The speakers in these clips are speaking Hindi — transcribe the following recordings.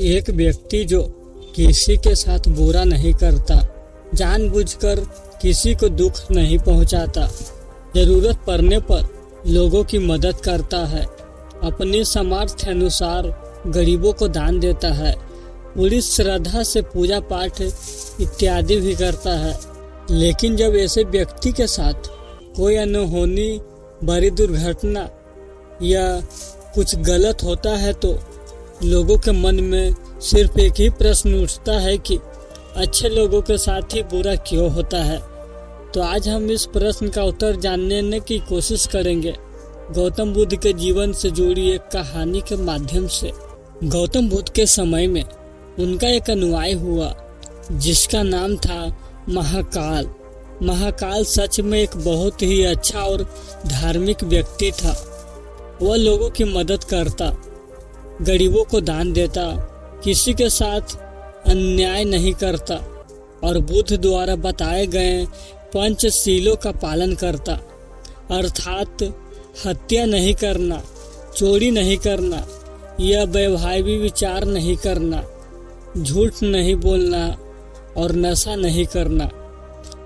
एक व्यक्ति जो किसी के साथ बुरा नहीं करता, जानबूझकर किसी को दुख नहीं पहुंचाता, जरूरत पड़ने पर लोगों की मदद करता है, अपने सामर्थ्य अनुसार गरीबों को दान देता है, पूरी श्रद्धा से पूजा पाठ इत्यादि भी करता है। लेकिन जब ऐसे व्यक्ति के साथ कोई अनहोनी, बड़ी दुर्घटना या कुछ गलत होता है तो लोगों के मन में सिर्फ एक ही प्रश्न उठता है कि अच्छे लोगों के साथ ही बुरा क्यों होता है। तो आज हम इस प्रश्न का उत्तर जानने की कोशिश करेंगे गौतम बुद्ध के जीवन से जुड़ी एक कहानी के माध्यम से। गौतम बुद्ध के समय में उनका एक अनुयायी हुआ जिसका नाम था महाकाल। महाकाल सच में एक बहुत ही अच्छा और धार्मिक व्यक्ति था। वह लोगों की मदद करता, गरीबों को दान देता, किसी के साथ अन्याय नहीं करता और बुद्ध द्वारा बताए गए पंचशीलों का पालन करता, अर्थात हत्या नहीं करना, चोरी नहीं करना या बेवहावी विचार नहीं करना, झूठ नहीं बोलना और नशा नहीं करना।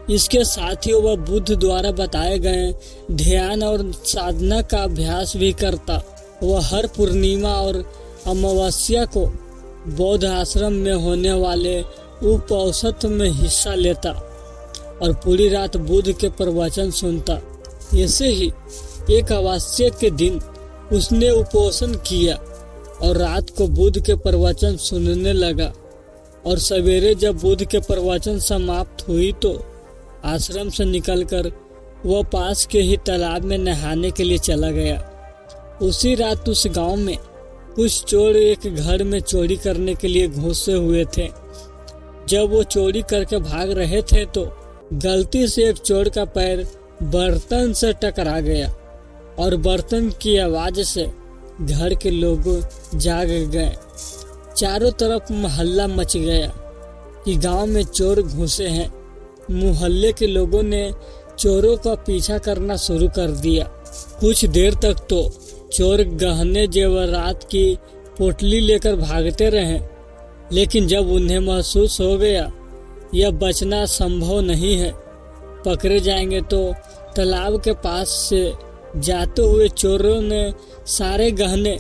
इसके साथ ही वह बुद्ध द्वारा बताए गए ध्यान और साधना का अभ्यास भी करता। वह हर पूर्णिमा और अमावस्या को बौद्ध आश्रम में होने वाले उपोषण में हिस्सा लेता और पूरी रात बुद्ध के प्रवचन सुनता। ऐसे ही एक अमावस्या के दिन उसने उपोषण किया और रात को बुद्ध के प्रवचन सुनने लगा और सवेरे जब बुद्ध के प्रवचन समाप्त हुई तो आश्रम से निकलकर वह पास के ही तालाब में नहाने के लिए चला गया। उसी रात उस गांव में कुछ चोर एक घर में चोरी करने के लिए घुसे हुए थे। जब वो चोरी करके भाग रहे थे तो गलती से एक चोर का पैर बर्तन से टकरा गया और बर्तन की आवाज से घर के लोग जाग गए। चारों तरफ महल्ला मच गया कि गांव में चोर घुसे हैं। मोहल्ले के लोगों ने चोरों का पीछा करना शुरू कर दिया। कुछ देर तक तो चोर गहने जेवरात की पोटली लेकर भागते रहे, लेकिन जब उन्हें महसूस हो गया यह बचना संभव नहीं है, पकड़े जाएंगे, तो तालाब के पास से जाते हुए चोरों ने सारे गहने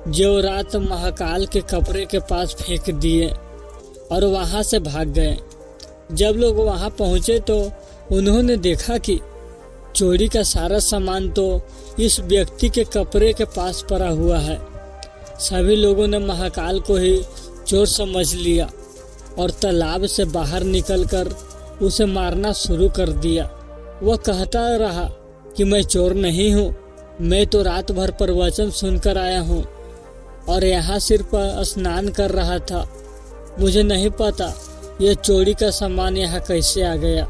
जेवरात महाकाल के कपड़े के पास फेंक दिए और वहां से भाग गए। जब लोग वहां पहुंचे तो उन्होंने देखा कि चोरी का सारा सामान तो इस व्यक्ति के कपड़े के पास पड़ा हुआ है। सभी लोगों ने महाकाल को ही चोर समझ लिया और तालाब से बाहर निकलकर उसे मारना शुरू कर दिया। वह कहता रहा कि मैं चोर नहीं हूँ, मैं तो रात भर प्रवचन सुनकर आया हूँ और यहाँ सिर्फ स्नान कर रहा था। मुझे नहीं पता यह चोरी का सामान यहाँ कैसे आ गया।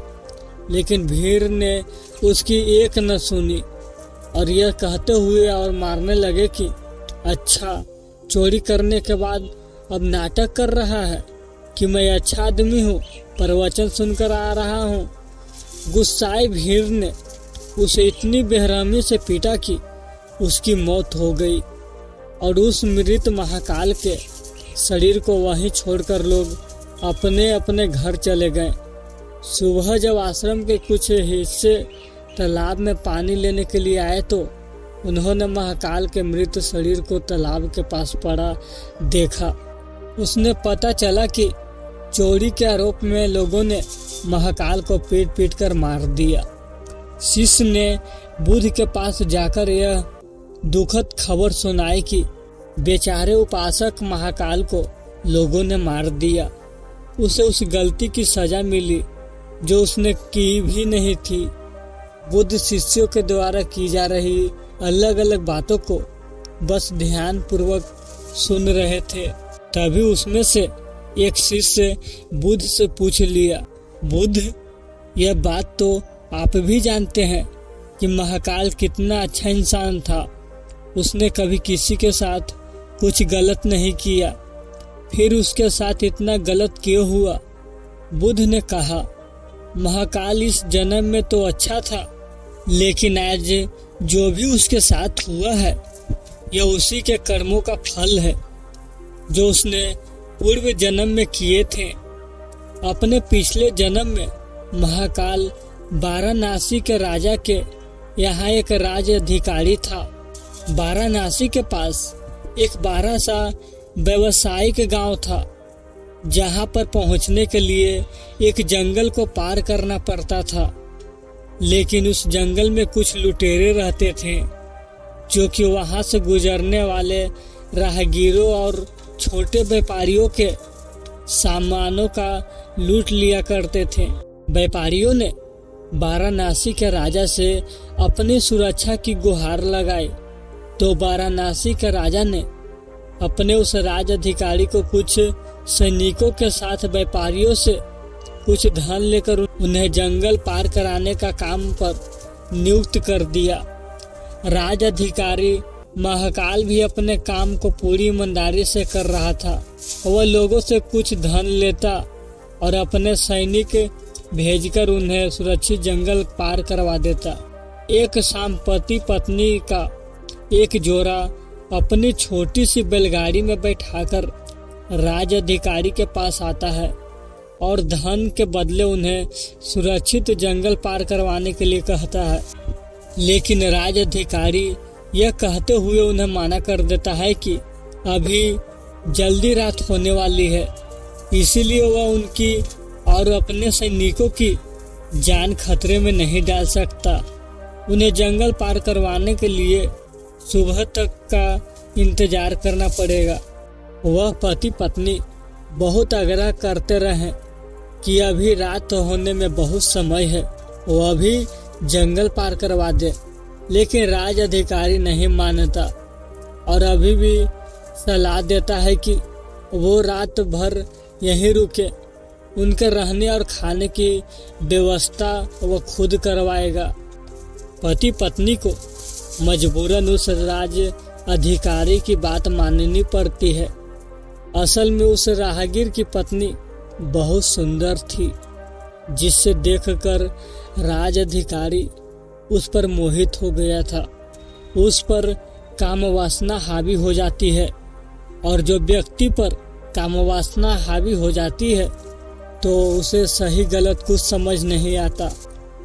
लेकिन भीड़ ने उसकी एक न सुनी और यह कहते हुए और मारने लगे कि अच्छा, चोरी करने के बाद अब नाटक कर रहा है कि मैं अच्छा आदमी हूँ, प्रवचन सुनकर आ रहा हूँ। गुस्साए भीड़ ने उसे इतनी बेरहमी से पीटा कि उसकी मौत हो गई और उस मृत महाकाल के शरीर को वहीं छोड़कर लोग अपने अपने घर चले गए। सुबह जब आश्रम के कुछ हिस्से तालाब में पानी लेने के लिए आए तो उन्होंने महाकाल के मृत शरीर को तालाब के पास पड़ा देखा। उसने पता चला कि चोरी के आरोप में लोगों ने महाकाल को पीट पीट कर मार दिया। शिष्य ने बुद्ध के पास जाकर यह दुखद खबर सुनाई कि बेचारे उपासक महाकाल को लोगों ने मार दिया। उसे उस गलती की सजा मिली जो उसने की भी नहीं थी। बुद्ध शिष्यों के द्वारा की जा रही अलग अलग बातों को बस ध्यान पूर्वक सुन रहे थे। तभी उसमें से एक शिष्य बुद्ध से पूछ लिया, बुद्ध, यह बात तो आप भी जानते हैं कि महाकाल कितना अच्छा इंसान था। उसने कभी किसी के साथ कुछ गलत नहीं किया, फिर उसके साथ इतना गलत क्यों हुआ? बुद्ध ने कहा, महाकाल इस जन्म में तो अच्छा था, लेकिन आज जो भी उसके साथ हुआ है यह उसी के कर्मों का फल है जो उसने पूर्व जन्म में किए थे। अपने पिछले जन्म में महाकाल वाराणसी के राजा के यहाँ एक राज अधिकारी था। वाराणसी के पास एक बड़ा सा व्यवसायिक गांव था, जहां पर पहुंचने के लिए एक जंगल को पार करना पड़ता था। लेकिन उस जंगल में कुछ लुटेरे रहते थे, जो कि वहां से गुजरने वाले राहगीरों और छोटे व्यापारियों के सामानों का लूट लिया करते थे। व्यापारियों ने वाराणसी के राजा से अपनी सुरक्षा की गुहार लगाई, तो वाराणसी के राजा ने अपने उस राज अधिकारी को कुछ सैनिकों के साथ व्यापारियों से कुछ धन लेकर उन्हें जंगल पार कराने का काम पर नियुक्त कर दिया। राज अधिकारी महाकाल भी अपने काम को पूरी ईमानदारी से कर रहा था। वह लोगों से कुछ धन लेता और अपने सैनिक भेजकर उन्हें सुरक्षित जंगल पार करवा देता। एक शाम पति पत्नी का एक जोड़ा अपनी छोटी सी बैलगाड़ी में बैठाकर राज अधिकारी के पास आता है और धन के बदले उन्हें सुरक्षित जंगल पार करवाने के लिए कहता है। लेकिन राज अधिकारी यह कहते हुए उन्हें मना कर देता है कि अभी जल्दी रात होने वाली है, इसीलिए वह उनकी और अपने सैनिकों की जान खतरे में नहीं डाल सकता। उन्हें जंगल पार करवाने के लिए सुबह तक का इंतजार करना पड़ेगा। वह पति पत्नी बहुत आग्रह करते रहे कि अभी रात होने में बहुत समय है, वह भी जंगल पार करवा दे। लेकिन राज अधिकारी नहीं मानता और अभी भी सलाह देता है कि वो रात भर यहीं रुके। उनके रहने और खाने की व्यवस्था वो खुद करवाएगा। पति पत्नी को मजबूरन उस राज अधिकारी की बात माननी पड़ती है। असल में उस राहगीर की पत्नी बहुत सुंदर थी, जिससे देखकर राज अधिकारी उस पर मोहित हो गया था। उस पर काम वासना हावी हो जाती है, और जो व्यक्ति पर काम वासना हावी हो जाती है तो उसे सही गलत कुछ समझ नहीं आता।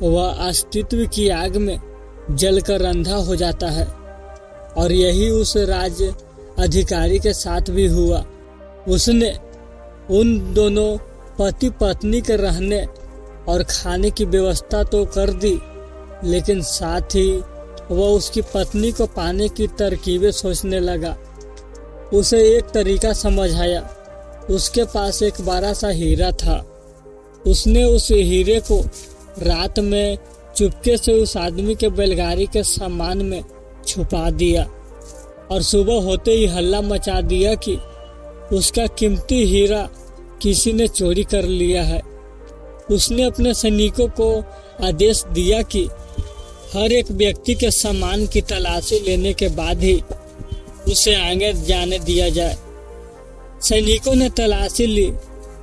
वह अस्तित्व की आग में जलकर अंधा हो जाता है, और यही उस राज अधिकारी के साथ भी हुआ। उसने उन दोनों पति पत्नी के रहने और खाने की व्यवस्था तो कर दी, लेकिन साथ ही वह उसकी पत्नी को पाने की तरकीबें सोचने लगा। उसे एक तरीका समझ आया। उसके पास एक बड़ा सा हीरा था। उसने उस हीरे को रात में चुपके से उस आदमी के बैलगाड़ी के सामान में छुपा दिया, और सुबह होते ही हल्ला मचा दिया कि उसका कीमती हीरा किसी ने चोरी कर लिया है। उसने अपने सैनिकों को आदेश दिया कि हर एक व्यक्ति के सामान की तलाशी लेने के बाद ही उसे आगे जाने दिया जाए। सैनिकों ने तलाशी ली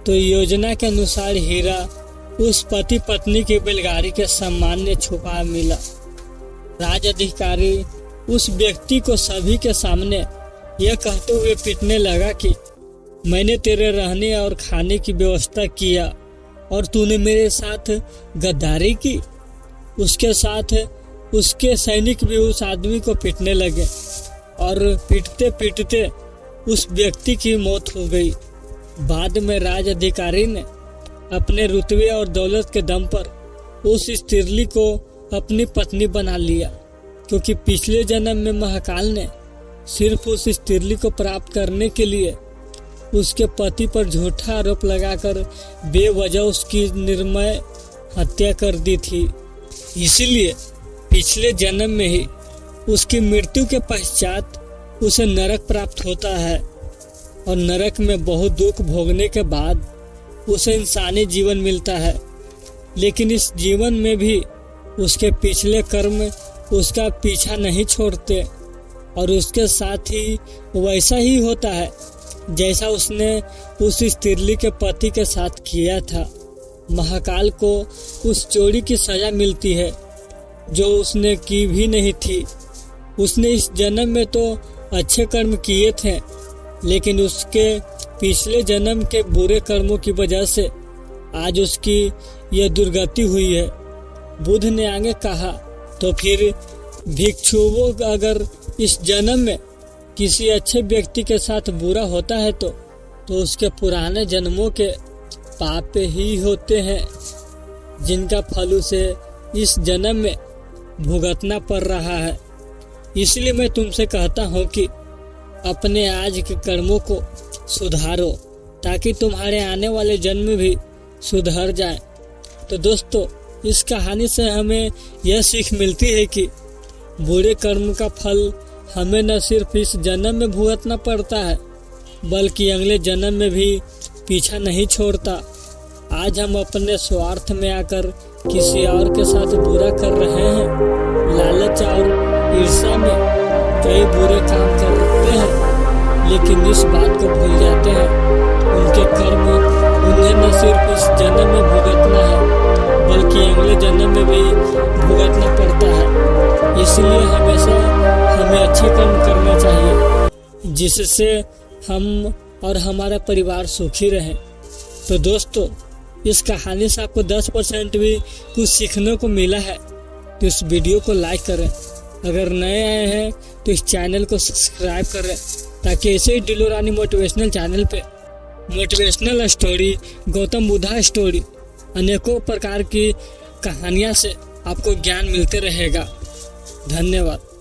तो योजना के अनुसार हीरा उस पति पत्नी की बैलगाड़ी के सामान में छुपा मिला। राज अधिकारी उस व्यक्ति को सभी के सामने यह कहते हुए पीटने लगा कि मैंने तेरे रहने और खाने की व्यवस्था किया और तूने मेरे साथ गद्दारी की। उसके साथ उसके सैनिक भी उस आदमी को पीटने लगे, और पीटते पीटते उस व्यक्ति की मौत हो गई। बाद में राज अधिकारी ने अपने रुतबे और दौलत के दम पर उस स्त्रीली को अपनी पत्नी बना लिया, क्योंकि पिछले जन्म में महाकाल ने सिर्फ उस स्त्रीली को प्राप्त करने के लिए उसके पति पर झूठा आरोप लगाकर बेवजह उसकी निर्मय हत्या कर दी थी। इसीलिए पिछले जन्म में ही उसकी मृत्यु के पश्चात उसे नरक प्राप्त होता है, और नरक में बहुत दुख भोगने के बाद उसे इंसानी जीवन मिलता है। लेकिन इस जीवन में भी उसके पिछले कर्म उसका पीछा नहीं छोड़ते, और उसके साथ ही वैसा ही होता है जैसा उसने उस स्त्रीली के पति के साथ किया था। महाकाल को उस चोरी की सजा मिलती है जो उसने की भी नहीं थी। उसने इस जन्म में तो अच्छे कर्म किए थे, लेकिन उसके पिछले जन्म के बुरे कर्मों की वजह से आज उसकी यह दुर्गति हुई है। बुद्ध ने आगे कहा, तो फिर भिक्षुओं अगर इस जन्म में किसी अच्छे व्यक्ति के साथ बुरा होता है तो उसके पुराने जन्मों के पाप ही होते हैं, जिनका फल उसे इस जन्म में भुगतना पड़ रहा है। इसलिए मैं तुमसे कहता हूँ कि अपने आज के कर्मों को सुधारो ताकि तुम्हारे आने वाले जन्म भी सुधर जाए। तो दोस्तों, इस कहानी से हमें यह सीख मिलती है कि बुरे कर्म का फल हमें न सिर्फ इस जन्म में भुगतना पड़ता है बल्कि अगले जन्म में भी पीछा नहीं छोड़ता। आज हम अपने स्वार्थ में आकर किसी और के साथ बुरा कर रहे हैं। लालच और ईर्ष्या में कई बुरे काम करते हैं, लेकिन इस बात को भूल जाते हैं उनके कर्म उन्हें न सिर्फ इस जन्म में भुगतना है बल्कि अगले जन्म में भी भुगतना पड़ता है। इसलिए हमेशा हमें अच्छे कर्म करना चाहिए जिससे हम और हमारा परिवार सुखी रहे। तो दोस्तों, इस कहानी से आपको 10% भी कुछ सीखने को मिला है तो इस वीडियो को लाइक करें। अगर नए आए हैं तो इस चैनल को सब्सक्राइब करें ताकि ऐसे ही डिलो रानी मोटिवेशनल चैनल पे motivational story, Gautam Buddha story, अनेकों प्रकार की कहानियाँ से आपको ज्ञान मिलते रहेगा। धन्यवाद।